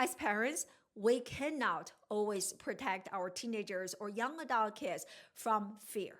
As parents, we cannot always protect our teenagers or young adult kids from fear.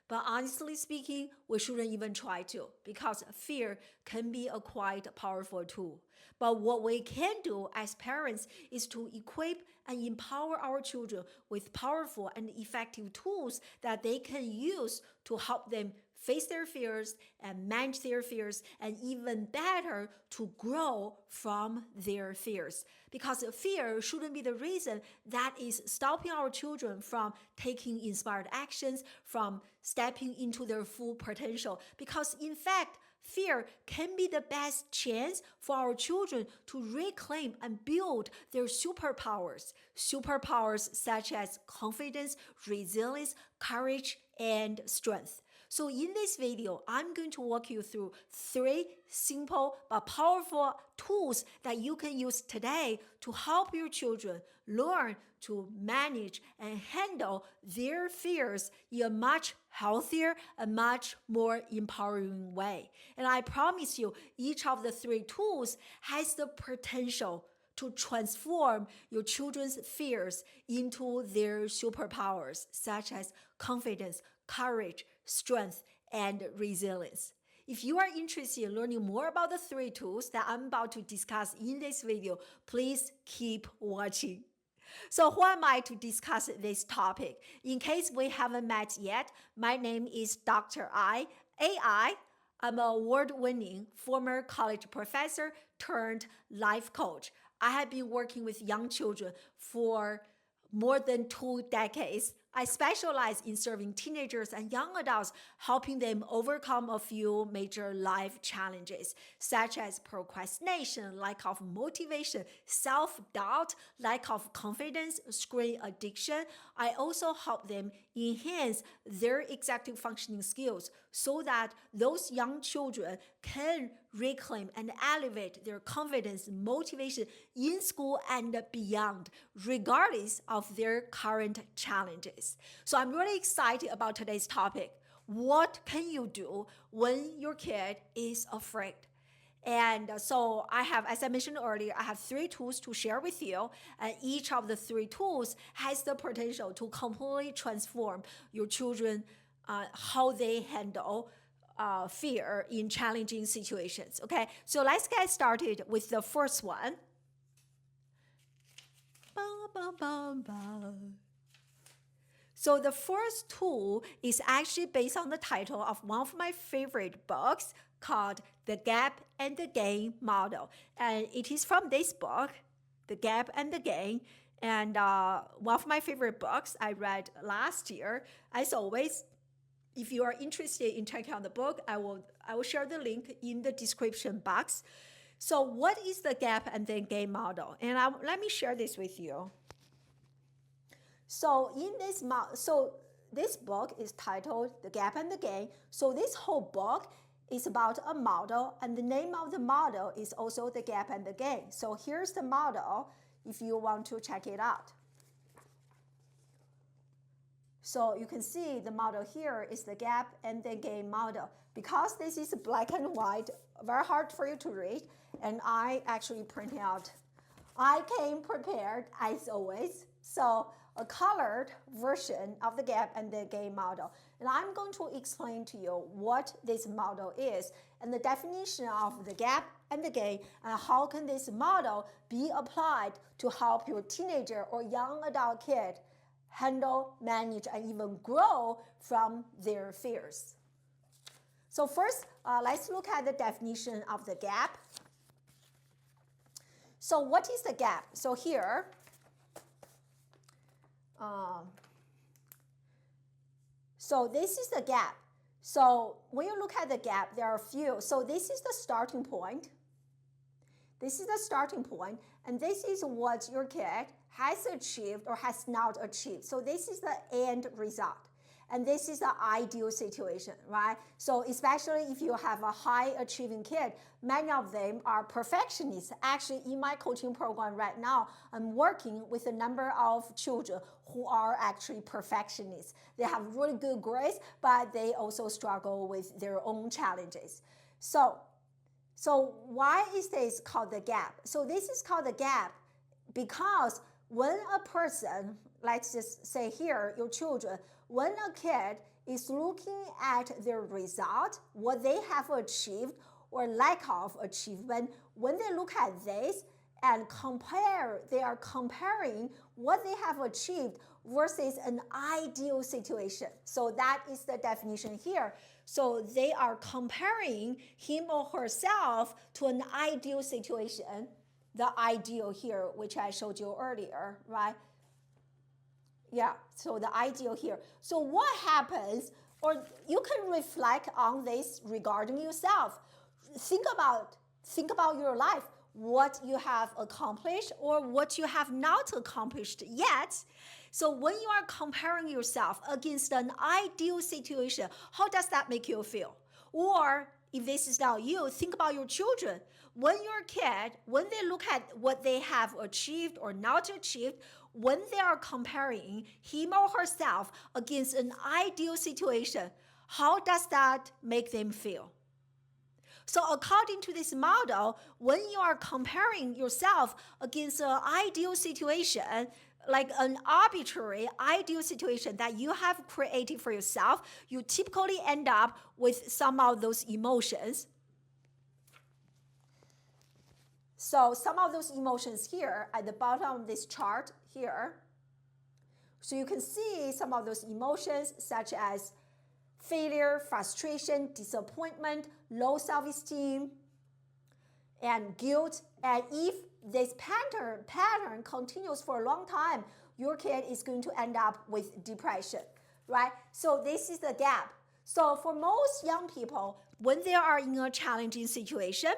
But honestly speaking, we shouldn't even try to because fear can be a quite powerful tool. But what we can do as parents is to equip and empower our children with powerful and effective tools that they can use to help them face their fears and manage their fears, and even better, to grow from their fears. Because fear shouldn't be the reason that is stopping our children from taking inspired actions, from stepping into their full potential. Because in fact, fear can be the best chance for our children to reclaim and build their superpowers. Superpowers such as confidence, resilience, courage, and strength. So in this video, I'm going to walk you through 3 simple but powerful tools that you can use today to help your children learn to manage and handle their fears in a much healthier and much more empowering way. And I promise you, each of the 3 tools has the potential to transform your children's fears into their superpowers, such as confidence, courage, strength, and resilience. If you are interested in learning more about the 3 tools that I'm about to discuss in this video, please keep watching. So who am I to discuss this topic? In case we haven't met yet, my name is Dr. AI. I'm an award-winning former college professor turned life coach. I have been working with young children for more than 2 decades. I specialize in serving teenagers and young adults, helping them overcome a few major life challenges, such as procrastination, lack of motivation, self-doubt, lack of confidence, screen addiction. I also help them enhance their executive functioning skills so that those young children can reclaim and elevate their confidence, motivation in school and beyond, regardless of their current challenges. So I'm really excited about today's topic. What can you do when your kid is afraid? And so I have, as I mentioned earlier, I have 3 tools to share with you. And each of the 3 tools has the potential to completely transform your children, how they handle fear in challenging situations. Okay, so let's get started with the first one. So the first tool is actually based on the title of one of my favorite books called The Gap and the Gain Model. And it is from this book, The Gap and the Gain. And one of my favorite books I read last year. As always, if you are interested in checking out the book, I will share the link in the description box. So what is the gap and then gain model? And let me share this with you. So this book is titled The Gap and the Gain. So this whole book is about a model, and the name of the model is also The Gap and the Gain. So here's the model if you want to check it out. So you can see the model here is the gap and the gain model. Because this is black and white, very hard for you to read, and I actually printed out. I came prepared as always. So a colored version of the gap and the gain model. And I'm going to explain to you what this model is and the definition of the gap and the gain, and how can this model be applied to help your teenager or young adult kid handle, manage, and even grow from their fears. So first, let's look at the definition of the gap. So what is the gap? So here, so this is the gap. So when you look at the gap, there are a few. So this is the starting point. This is the starting point, and this is what your kid has achieved or has not achieved. So this is the end result. And this is the ideal situation, right? So especially if you have a high achieving kid, many of them are perfectionists. Actually, in my coaching program right now, I'm working with a number of children who are actually perfectionists. They have really good grades, but they also struggle with their own challenges. So why is this called the gap? So this is called the gap Because when a person, let's just say here, your children, when a kid is looking at their result, what they have achieved or lack of achievement, when they look at this and they are comparing what they have achieved versus an ideal situation. So that is the definition here. So they are comparing him or herself to an ideal situation, the ideal here, which I showed you earlier, right? Yeah, so the ideal here. So what happens, or you can reflect on this regarding yourself. Think about your life, what you have accomplished or what you have not accomplished yet. So when you are comparing yourself against an ideal situation, how does that make you feel? Or if this is not you, think about your children. When your kid, when they look at what they have achieved or not achieved, when they are comparing him or herself against an ideal situation, how does that make them feel? So according to this model, when you are comparing yourself against an ideal situation, like an arbitrary ideal situation that you have created for yourself, you typically end up with some of those emotions. So some of those emotions here at the bottom of this chart here. So you can see some of those emotions such as failure, frustration, disappointment, low self-esteem, and guilt. And if this pattern continues for a long time, your kid is going to end up with depression, right? So this is the gap. So for most young people, when they are in a challenging situation,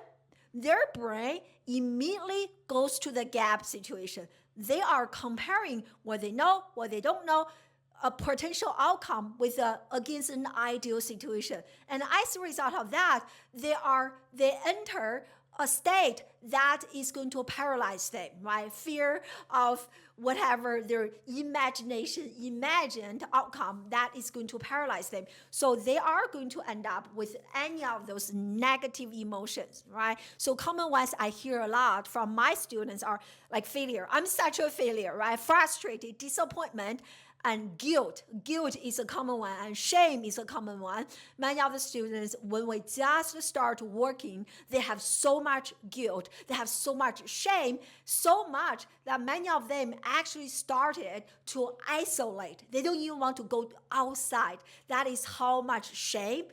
their brain immediately goes to the gap situation. They are comparing what they know, what they don't know, a potential outcome against an ideal situation. And as a result of that, they enter a state that is going to paralyze them, right? Fear of whatever their imagined outcome that is going to paralyze them. So they are going to end up with any of those negative emotions, right? So common ones I hear a lot from my students are like failure. I'm such a failure, right? Frustrated, disappointment, and guilt. Guilt is a common one, and shame is a common one. Many of the students, when we just start working, they have so much guilt, they have so much shame, so much that many of them actually started to isolate. They don't even want to go outside. That is how much shame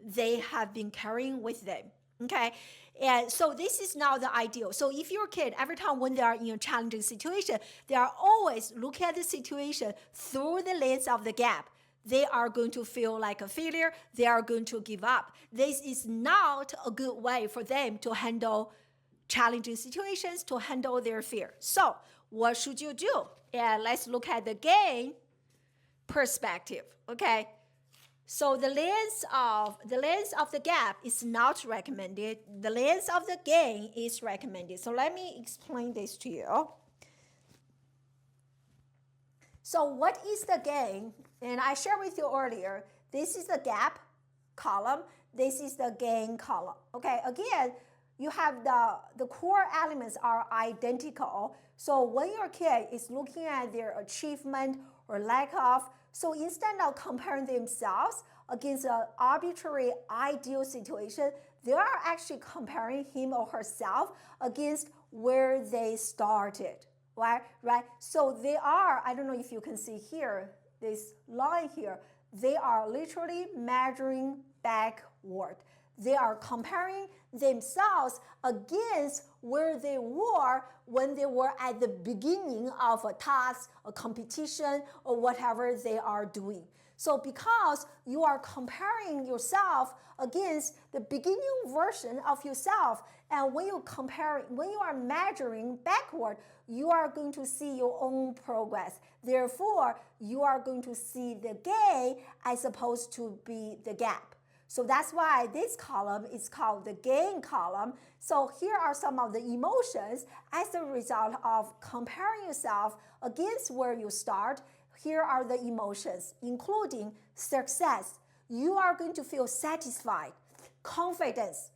they have been carrying with them. Okay, and so this is not the ideal. So if your kid, every time when they are in a challenging situation, they are always looking at the situation through the lens of the gap, they are going to feel like a failure. They are going to give up. This is not a good way for them to handle challenging situations, to handle their fear. So what should you do? And let's look at the gain perspective, okay? So the lens of the gap is not recommended. The lens of the gain is recommended. So let me explain this to you. So what is the gain? And I shared with you earlier, this is the gap column. This is the gain column. Okay, again, you have the core elements are identical. So when your kid is looking at their achievement or lack of, so instead of comparing themselves against an arbitrary ideal situation, they are actually comparing him or herself against where they started, right? So they are, I don't know if you can see here, this line here, they are literally measuring backward. They are comparing themselves against where they were when they were at the beginning of a task, a competition, or whatever they are doing. So because you are comparing yourself against the beginning version of yourself, and when you are measuring backward, you are going to see your own progress. Therefore, you are going to see the gain as opposed to be the gap. So that's why this column is called the gain column. So here are some of the emotions as a result of comparing yourself against where you start. Here are the emotions, including success. You are going to feel satisfied, confidence,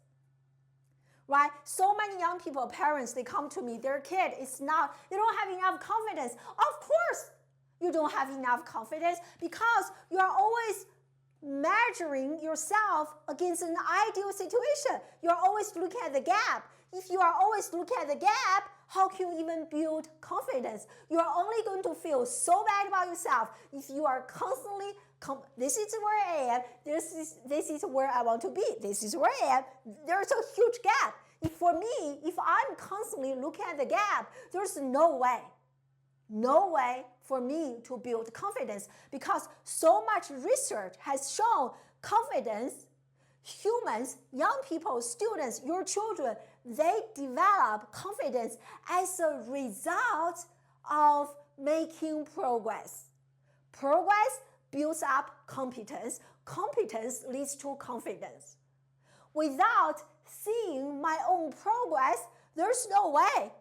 right? So many young people, parents, they come to me, their kid is not, they don't have enough confidence. Of course, you don't have enough confidence because you are always measuring yourself against an ideal situation. You're always looking at the gap. If you are always looking at the gap, how can you even build confidence? You are only going to feel so bad about yourself if you are constantly, this is where I am, this is where I want to be, this is where I am. There's a huge gap. For me, if I'm constantly looking at the gap, there's no way for me to build confidence because so much research has shown confidence, humans, young people, students, your children, they develop confidence as a result of making progress. Progress builds up competence. Competence leads to confidence. Without seeing my own progress, there's no way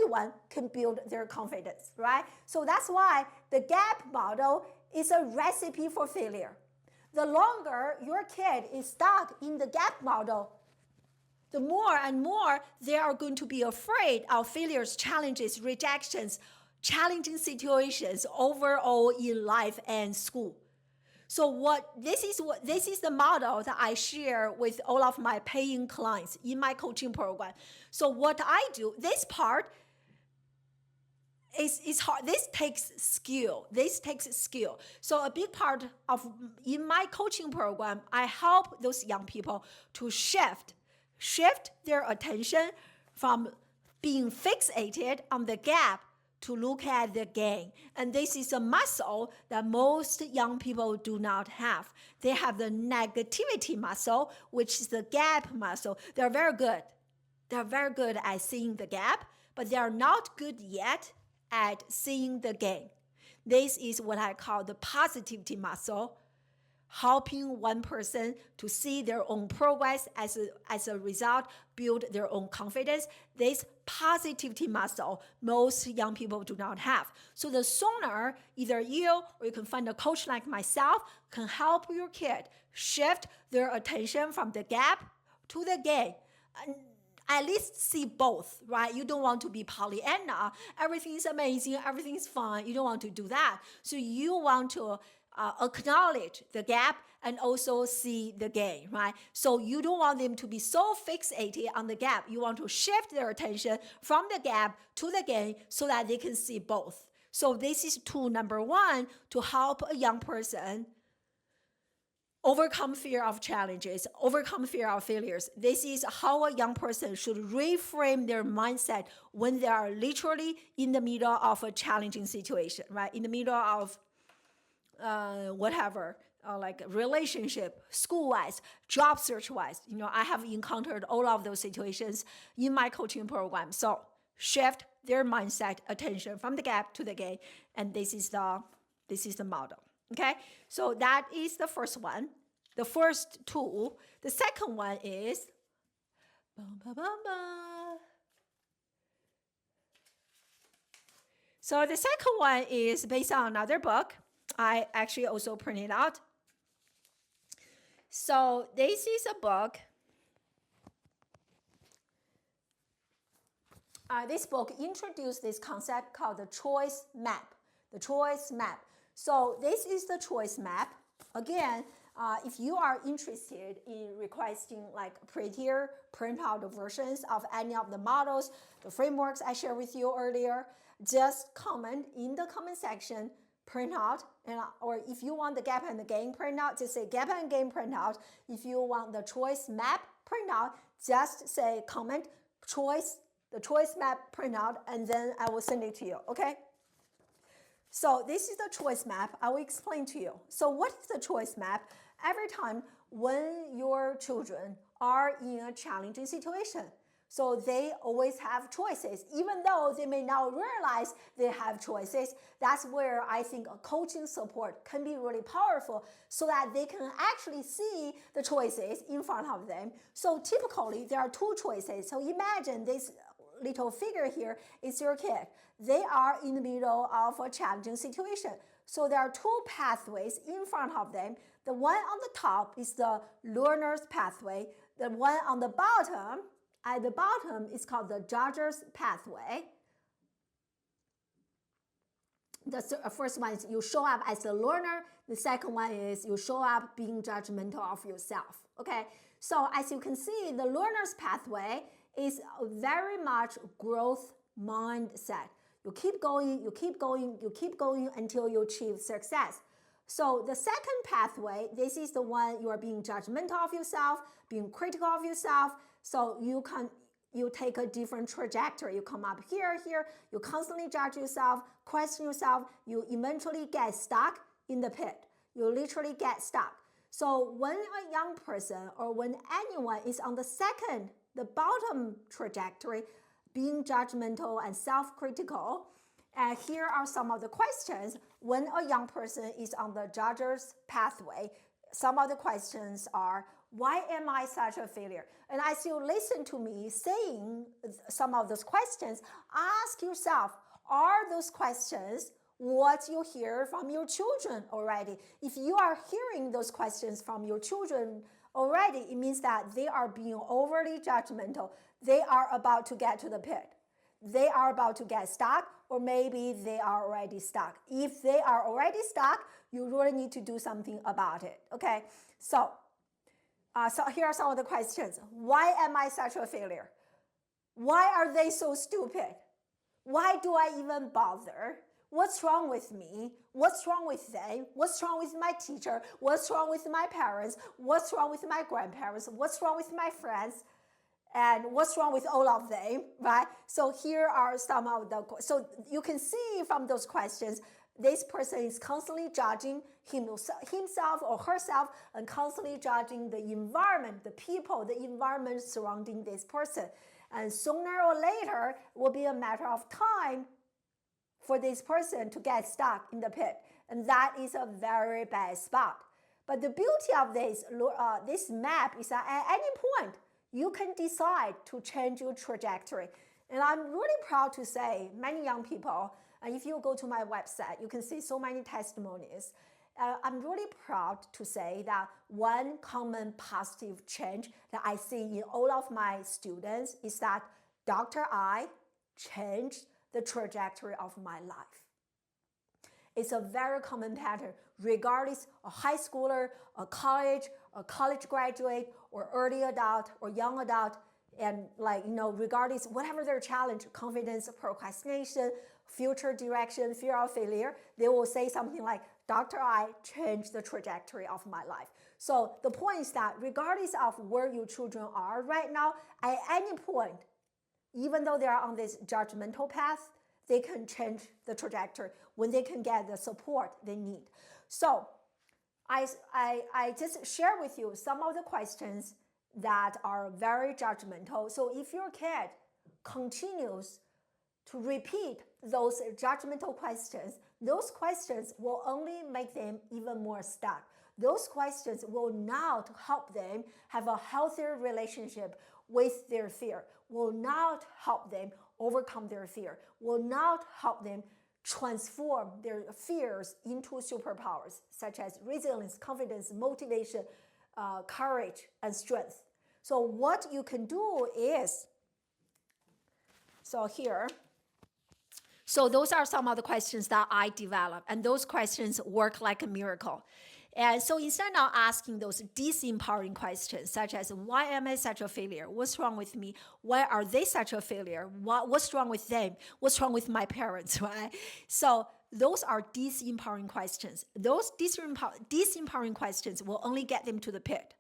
anyone can build their confidence, right? So that's why the gap model is a recipe for failure. The longer your kid is stuck in the gap model, the more and more they are going to be afraid of failures, challenges, rejections, challenging situations overall in life and school. So this is the model that I share with all of my paying clients in my coaching program. So what I do, this part is hard. This takes skill. So a big part of in my coaching program, I help those young people to shift their attention from being fixated on the gap to look at the gain. And this is a muscle that most young people do not have. They have the negativity muscle, which is the gap muscle. They're very good. They're very good at seeing the gap, but they are not good yet at seeing the gain. This is what I call the positivity muscle, helping one person to see their own progress as a result, build their own confidence. This positivity muscle, most young people do not have. So the sooner either you or you can find a coach like myself can help your kid shift their attention from the gap to the gain. At least see both, right? You don't want to be Pollyanna. Everything is amazing. Everything is fine. You don't want to do that. So you want to acknowledge the gap and also see the gain, right? So you don't want them to be so fixated on the gap. You want to shift their attention from the gap to the gain so that they can see both. So this is tool number one to help a young person overcome fear of challenges, overcome fear of failures. This is how a young person should reframe their mindset when they are literally in the middle of a challenging situation, right? In the middle of whatever, like relationship, school-wise, job search-wise. I have encountered all of those situations in my coaching program. So shift their mindset, attention from the gap to the gain, and this is the model. Okay, so that is the first one, the first tool. The second one is so the second one is based on another book. I actually also printed out. So this is a book. This book introduced this concept called the choice map. The choice map. So this is the choice map. Again, if you are interested in requesting like prettier printout versions of any of the models, the frameworks I shared with you earlier, just comment in the comment section, printout, or if you want the gap and the gain printout, just say gap and gain printout. If you want the choice map printout, just say comment the choice map printout, and then I will send it to you, okay? So this is the choice map. I will explain to you. So what is the choice map? Every time when your children are in a challenging situation, so they always have choices, even though they may not realize they have choices. That's where I think a coaching support can be really powerful so that they can actually see the choices in front of them. So typically there are two choices. So imagine this little figure here is your kid. They are in the middle of a challenging situation. So there are two pathways in front of them. The one on the top is the learner's pathway. The one on the bottom At the bottom is called the judge's pathway. The first one is you show up as a learner. The second one is you show up being judgmental of yourself. Okay, so as you can see, the learner's pathway is very much growth mindset. You keep going, you keep going, you keep going until you achieve success. So the second pathway, this is the one you are being judgmental of yourself, being critical of yourself. So you take a different trajectory. You come up here, you constantly judge yourself, question yourself, you eventually get stuck in the pit. You literally get stuck. So when a young person or when anyone is on the bottom trajectory, being judgmental and self-critical, and here are some of the questions when a young person is on the judge's pathway. Some of the questions are, why am I such a failure? And as you listen to me saying some of those questions, ask yourself, are those questions what you hear from your children already? If you are hearing those questions from your children already, it means that they are being overly judgmental. They are about to get to the pit. They are about to get stuck, or maybe they are already stuck. If they are already stuck, you really need to do something about it, okay? So here are some of the questions. Why am I such a failure? Why are they so stupid? Why do I even bother? What's wrong with me? What's wrong with them? What's wrong with my teacher? What's wrong with my parents? What's wrong with my grandparents? What's wrong with my friends? And what's wrong with all of them, right? So here are some of the, so you can see from those questions, this person is constantly judging himself or herself and constantly judging the environment, the people, the environment surrounding this person. And sooner or later, it will be a matter of time for this person to get stuck in the pit. And that is a very bad spot. But the beauty of this map is that at any point, you can decide to change your trajectory. And I'm really proud to say many young people, and if you go to my website, you can see so many testimonies. I'm really proud to say that one common positive change that I see in all of my students is that Dr. I changed the trajectory of my life. It's a very common pattern, regardless a high schooler, a college graduate, or early adult, or young adult, and regardless, whatever their challenge, confidence, procrastination, future direction, fear of failure, they will say something like, Dr. I changed the trajectory of my life. So the point is that regardless of where your children are right now, at any point, even though they are on this judgmental path, they can change the trajectory when they can get the support they need. So I just share with you some of the questions that are very judgmental. So if your kid continues to repeat those judgmental questions, those questions will only make them even more stuck. Those questions will not help them have a healthier relationship with their fear, will not help them overcome their fear, will not help them transform their fears into superpowers, such as resilience, confidence, motivation, courage, and strength. So what you can do is, so those are some of the questions that I developed, and those questions work like a miracle. And so instead of asking those disempowering questions, such as, why am I such a failure? What's wrong with me? Why are they such a failure? What's wrong with them? What's wrong with my parents, right? So those are disempowering questions. Those disempowering questions will only get them to the pit.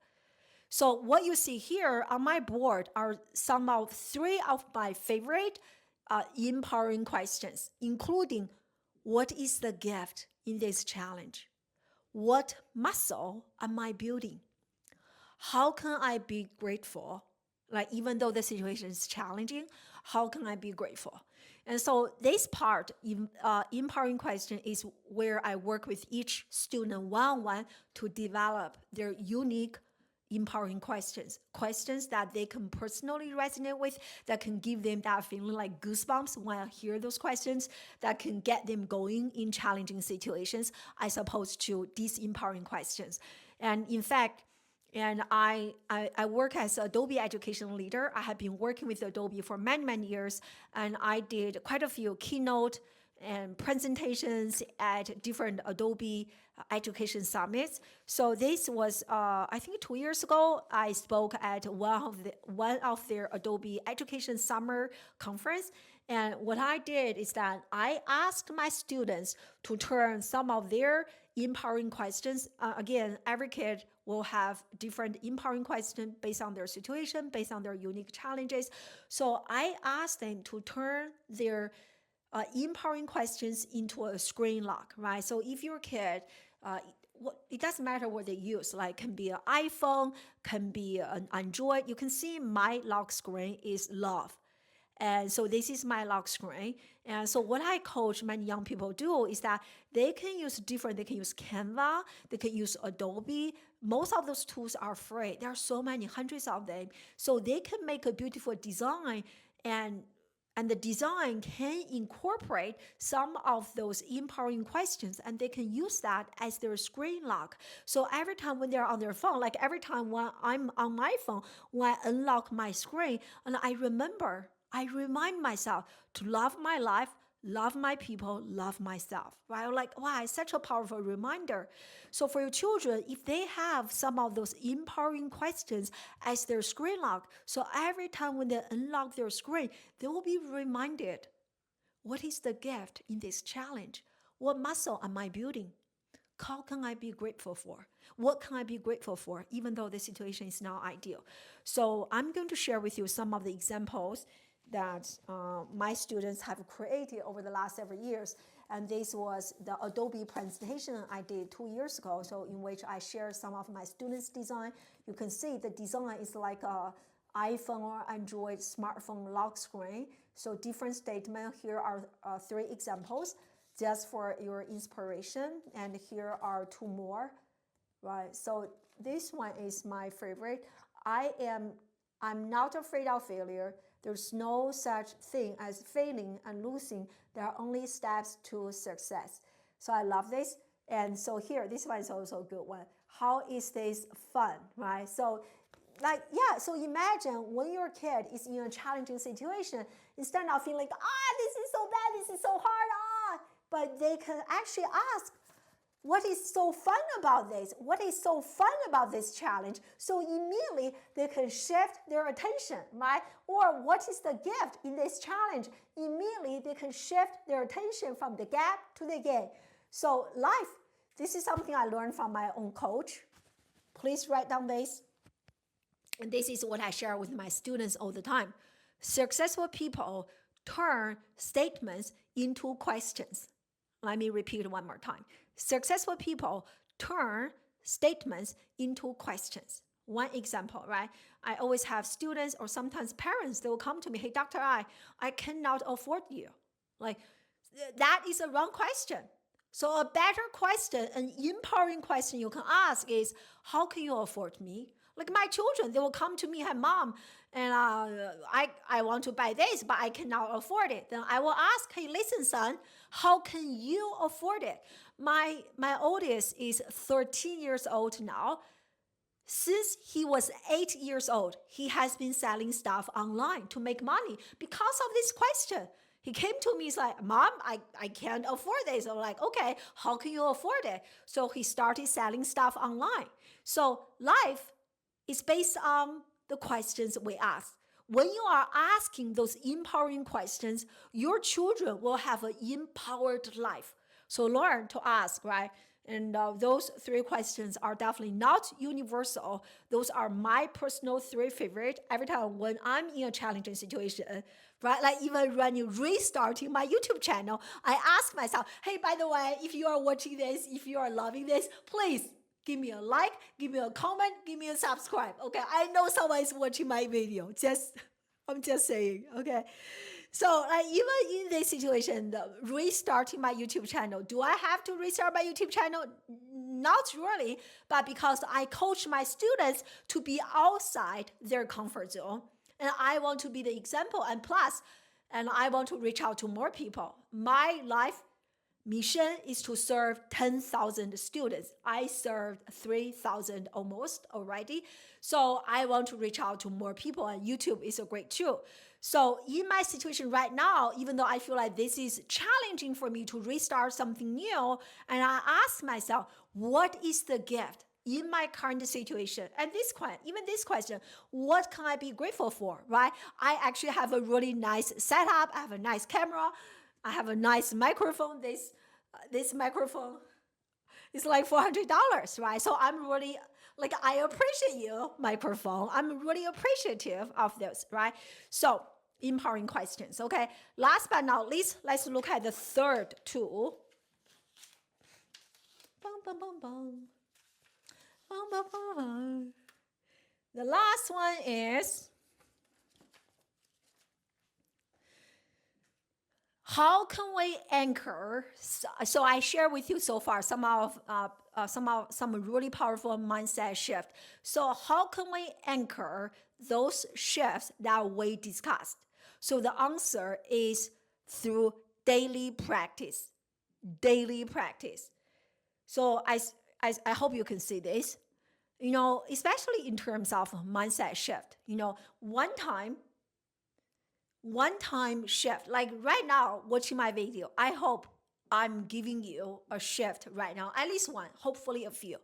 So what you see here on my board are three of my favorite empowering questions, including, what is the gift in this challenge? What muscle am I building? How can I be grateful? Even though the situation is challenging, how can I be grateful? And so this part, empowering question, is where I work with each student one-on-one to develop their unique empowering questions that they can personally resonate with, that can give them that feeling like goosebumps when I hear those questions, that can get them going in challenging situations, as opposed to disempowering questions. And in fact, And I work as Adobe education leader. I have been working with Adobe for many, many years, and I did quite a few keynote and presentations at different Adobe education summits. So this was, I think 2 years ago, I spoke at one of their Adobe education summer conference. And what I did is that I asked my students to turn some of their empowering questions. Again, every kid will have different empowering questions based on their situation, based on their unique challenges. So I asked them to turn their empowering questions into a screen lock, right? So if your kid, it doesn't matter what they use, like can be an iPhone, can be an Android. You can see my lock screen is love. And so this is my lock screen. And so what I coach many young people do is that they can use they can use Canva, they can use Adobe. Most of those tools are free. There are so many, hundreds of them. So they can make a beautiful design, and the design can incorporate some of those empowering questions, and they can use that as their screen lock. So every time when they're on their phone, like every time when I'm on my phone, when I unlock my screen, and I remind myself to love my life, love my people, love myself, right? Like, wow, it's such a powerful reminder. So for your children, if they have some of those empowering questions as their screen lock, so every time when they unlock their screen, they will be reminded, what is the gift in this challenge? What muscle am I building? How can I be grateful for? What can I be grateful for, even though the situation is not ideal? So I'm going to share with you some of the examples that my students have created over the last several years. And this was the Adobe presentation I did 2 years ago, so in which I share some of my students' design. You can see the design is like a iPhone or Android smartphone lock screen. So different statements. Here are 3 examples just for your inspiration. And here are 2 more, right? So this one is my favorite. I'm not afraid of failure. There's no such thing as failing and losing. There are only steps to success. So I love this. And so here, this one is also a good one. How is this fun, right? So so imagine when your kid is in a challenging situation, instead of feeling like, this is so bad, this is so hard, but they can actually ask, what is so fun about this? What is so fun about this challenge? So immediately they can shift their attention, right? Or what is the gift in this challenge? Immediately they can shift their attention from the gap to the gain. So life, this is something I learned from my own coach. Please write down this. And this is what I share with my students all the time. Successful people turn statements into questions. Let me repeat one more time. Successful people turn statements into questions. One example, right? I always have students or sometimes parents, they will come to me, hey, Dr. I cannot afford you. Like, that is a wrong question. So a better question, an empowering question you can ask is, how can you afford me? Like my children, they will come to me, hey, mom, and I want to buy this, but I cannot afford it. Then I will ask, hey, listen, son, how can you afford it? My oldest is 13 years old now. Since he was 8 years old, he has been selling stuff online to make money because of this question. He came to me, he's like, Mom, I can't afford this. I'm like, okay, how can you afford it? So he started selling stuff online. So life is based on the questions we ask. When you are asking those empowering questions, your children will have an empowered life. So learn to ask, right? And those 3 questions are definitely not universal. Those are my personal 3 favorite. Every time when I'm in a challenging situation, right? Like even when you restarting my YouTube channel, I ask myself, hey, by the way, if you are watching this, if you are loving this, please give me a like, give me a comment, give me a subscribe. Okay, I know someone is watching my video. I'm just saying. Okay. So even in this situation, restarting my YouTube channel, do I have to restart my YouTube channel? Not really, but because I coach my students to be outside their comfort zone, and I want to be the example, and plus, and I want to reach out to more people. My life, mission is to serve 10,000 students. I served 3,000 almost already. So I want to reach out to more people, and YouTube is a great tool. So in my situation right now, even though I feel like this is challenging for me to restart something new, and I ask myself, what is the gift in my current situation? And even this question, what can I be grateful for, right? I actually have a really nice setup. I have a nice camera. I have a nice microphone. This microphone is like $400, right? So I'm really I appreciate you, microphone. I'm really appreciative of this, right? So empowering questions. Okay. Last but not least, let's look at the third tool. Bum, bum, bum, bum. Bum, bum, bum, bum. The last one is, how can we anchor? So I share with you so far some really powerful mindset shift. So how can we anchor those shifts that we discussed? So the answer is through daily practice. Daily practice. So I hope you can see this. Especially in terms of mindset shift. One time shift, like right now watching my video, I hope I'm giving you a shift right now, at least one, hopefully a few.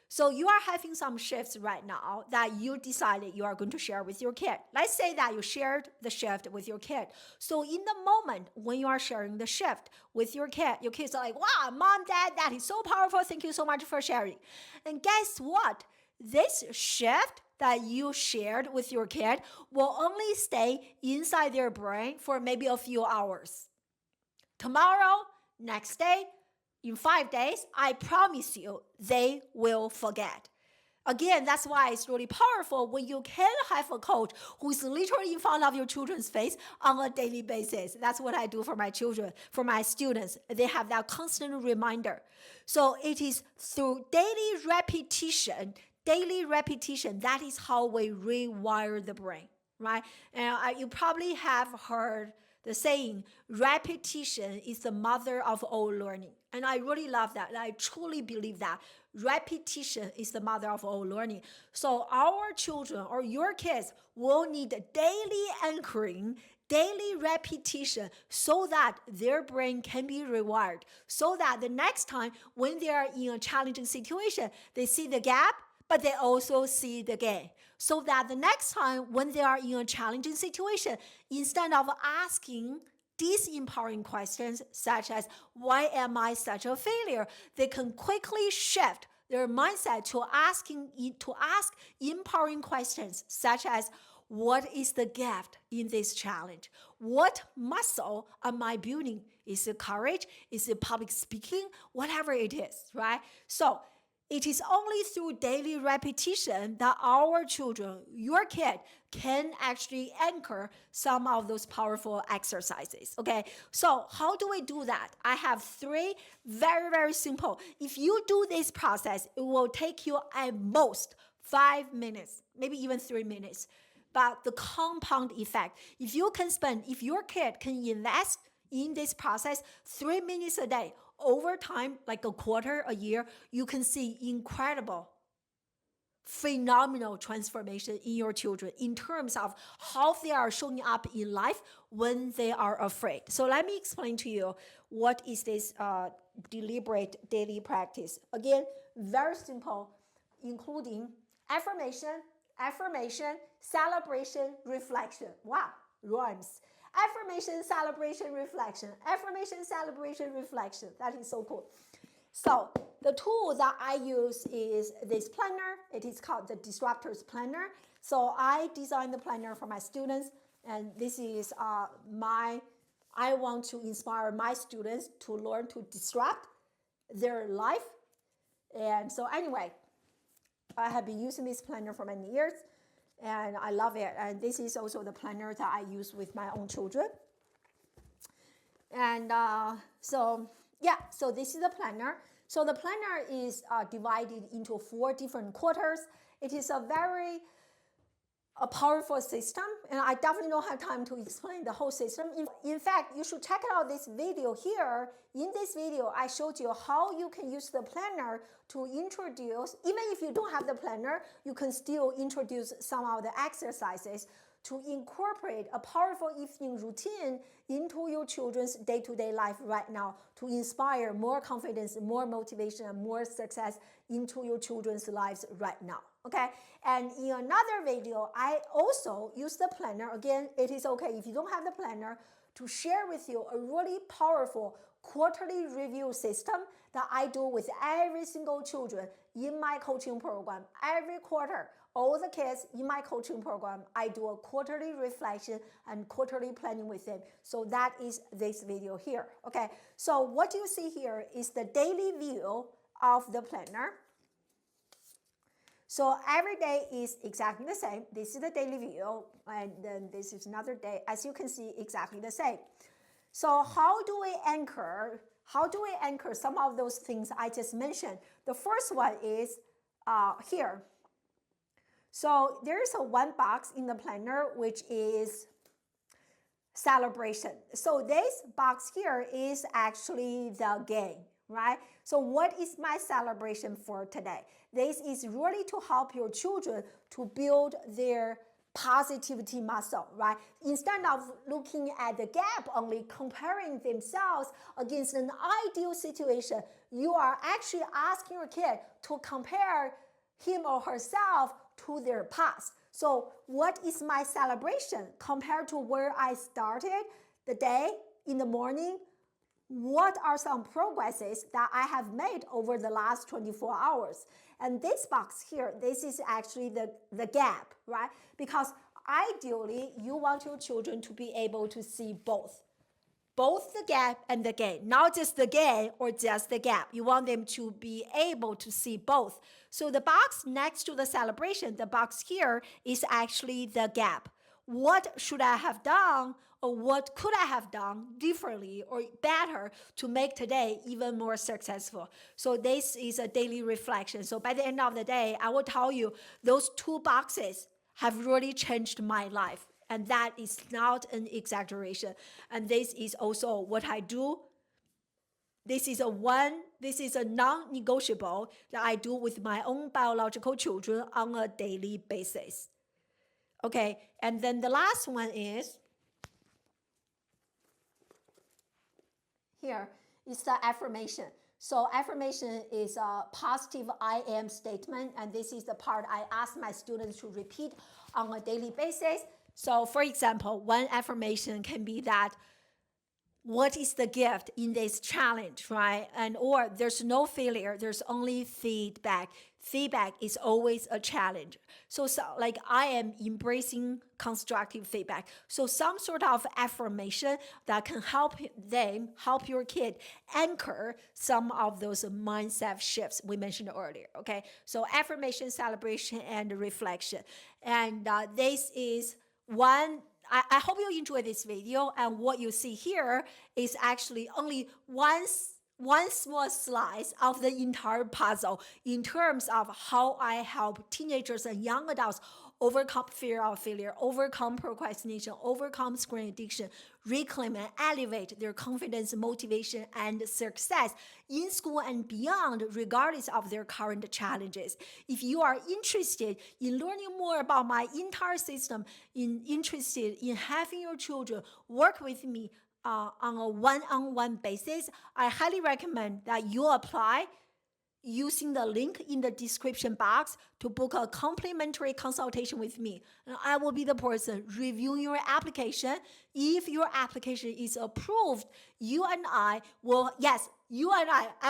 So you are having some shifts right now that you decided you are going to share with your kid. Let's say that you shared the shift with your kid. So in the moment when you are sharing the shift with your kids are like, wow, mom, dad, that is so powerful. Thank you so much for sharing. And guess what? This shift that you shared with your kid will only stay inside their brain for maybe a few hours. Tomorrow, next day, in 5 days, I promise you, they will forget. Again, that's why it's really powerful when you can have a coach who's literally in front of your children's face on a daily basis. That's what I do for my children, for my students. They have that constant reminder. So it is through daily repetition, that is how we rewire the brain, right? And you probably have heard the saying, repetition is the mother of all learning. And I really love that. I truly believe that repetition is the mother of all learning. So our children or your kids will need daily anchoring, daily repetition, so that their brain can be rewired, so that the next time when they are in a challenging situation, they see the gap, but they also see the gain. So that the next time when they are in a challenging situation, instead of asking these empowering questions such as, why am I such a failure? They can quickly shift their mindset to ask empowering questions such as, what is the gift in this challenge? What muscle am I building? Is it courage? Is it public speaking? Whatever it is, right? So it is only through daily repetition that our children, your kid, can actually anchor some of those powerful exercises. Okay, so how do we do that? I have 3 very, very simple. If you do this process, it will take you at most 5 minutes, maybe even 3 minutes. But the compound effect, if your kid can invest in this process 3 minutes a day, over time, like a quarter, a year, you can see incredible, phenomenal transformation in your children in terms of how they are showing up in life when they are afraid. So let me explain to you what is this deliberate daily practice. Again, very simple, including affirmation, celebration, reflection. Wow, rhymes. Affirmation, celebration, reflection. Affirmation, celebration, reflection. That is so cool. So the tool that I use is this planner. It is called the Disruptors Planner. So I designed the planner for my students, and this is I want to inspire my students to learn to disrupt their life. And so anyway, I have been using this planner for many years, and I love it. And this is also the planner that I use with my own children. And so this is the planner. So the planner is divided into 4 different quarters. It is a very a powerful system, and I definitely don't have time to explain the whole system. In fact, you should check out this video here. In this video, I showed you how you can use the planner to introduce, even if you don't have the planner, you can still introduce some of the exercises to incorporate a powerful evening routine into your children's day-to-day life right now to inspire more confidence, more motivation, and more success into your children's lives right now. Okay, and in another video, I also use the planner. Again, it is okay if you don't have the planner to share with you a really powerful quarterly review system that I do with every single children in my coaching program. Every quarter, all the kids in my coaching program, I do a quarterly reflection and quarterly planning with them. So that is this video here. Okay, so what you see here is the daily view of the planner. So every day is exactly the same. This is the daily view, and then this is another day. As you can see, exactly the same. So how do we anchor some of those things I just mentioned? The first one is here. So there's a one box in the planner, which is celebration. So this box here is actually the game, right? So what is my celebration for today? This is really to help your children to build their positivity muscle, right? Instead of looking at the gap only, comparing themselves against an ideal situation, you are actually asking your kid to compare him or herself to their past. So what is my celebration compared to where I started the day in the morning? What are some progresses that I have made over the last 24 hours? And this box here, this is actually the gap, right? Because ideally, you want your children to be able to see both the gap and the gain, not just the gain or just the gap. You want them to be able to see both. So the box next to the celebration, the box here is actually the gap. What should I have done, or what could I have done differently or better to make today even more successful? So this is a daily reflection. So by the end of the day, I will tell you those two boxes have really changed my life. And that is not an exaggeration. And this is also what I do. This is a non-negotiable that I do with my own biological children on a daily basis. Okay, and then the last one is here is the affirmation. So affirmation is a positive I am statement, and this is the part I ask my students to repeat on a daily basis. So for example, one affirmation can be that what is the gift in this challenge, right? And or there's no failure, there's only feedback. Feedback is always a challenge. So like I am embracing constructive feedback. So some sort of affirmation that can help your kid anchor some of those mindset shifts we mentioned earlier, okay? So affirmation, celebration, and reflection. And this is one. I hope you enjoy this video, and what you see here is actually only one small slice of the entire puzzle in terms of how I help teenagers and young adults overcome fear of failure, overcome procrastination, overcome screen addiction, reclaim and elevate their confidence, motivation, and success in school and beyond, regardless of their current challenges. If you are interested in learning more about my entire system, interested in having your children work with me on a one-on-one basis, I highly recommend that you apply using the link in the description box to book a complimentary consultation with me. And I will be the person reviewing your application. If your application is approved, I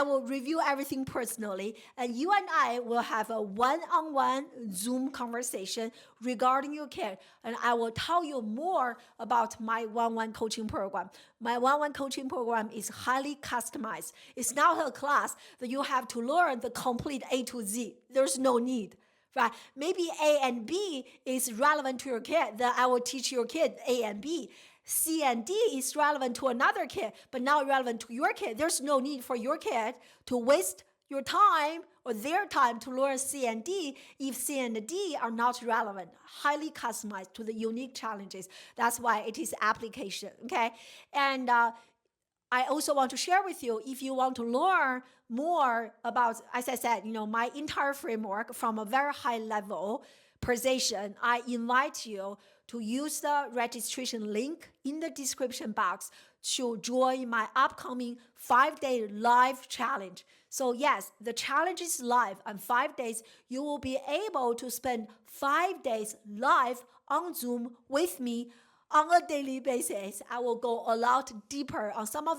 will review everything personally, and you and I will have a one-on-one Zoom conversation regarding your kid, and I will tell you more about my one-on-one coaching program. My one-on-one coaching program is highly customized. It's not a class that you have to learn the complete A to Z. There's no need. Right? Maybe A and B is relevant to your kid, then I will teach your kid A and B. C and D is relevant to another kid, but not relevant to your kid. There's no need for your kid to waste your time or their time to learn C and D if C and D are not relevant, highly customized to the unique challenges. That's why it is application, okay? And I also want to share with you, if you want to learn more about, as I said, my entire framework from a very high level precision, I invite you to use the registration link in the description box to join my upcoming 5-day live challenge. So yes, the challenge is live, and 5 days you will be able to spend 5 days live on Zoom with me on a daily basis. I will go a lot deeper on some of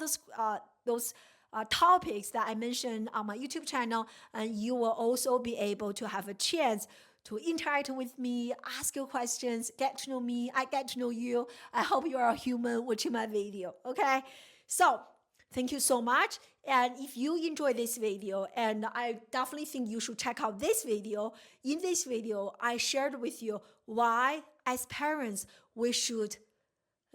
those topics that I mentioned on my YouTube channel, and you will also be able to have a chance to interact with me, ask your questions, get to know me, I get to know you. I hope you are a human watching my video, okay? So, thank you so much. And if you enjoy this video, and I definitely think you should check out this video. In this video, I shared with you why, as parents, we should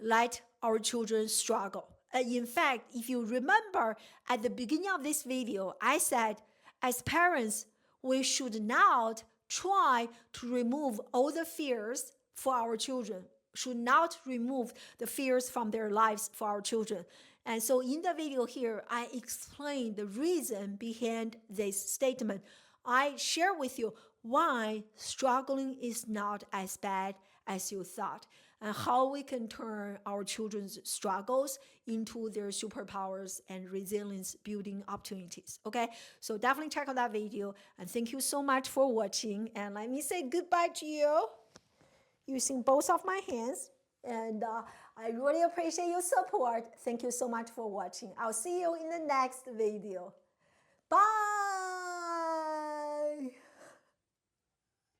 let our children struggle. In fact, if you remember at the beginning of this video, I said, as parents, we should not try to remove all the fears for our children, should not remove the fears from their lives for our children. And so in the video here, I explain the reason behind this statement. I share with you why struggling is not as bad as you thought, and how we can turn our children's struggles into their superpowers and resilience building opportunities. Okay, so definitely check out that video, and thank you so much for watching. And let me say goodbye to you using both of my hands. And I really appreciate your support. Thank you so much for watching. I'll see you in the next video.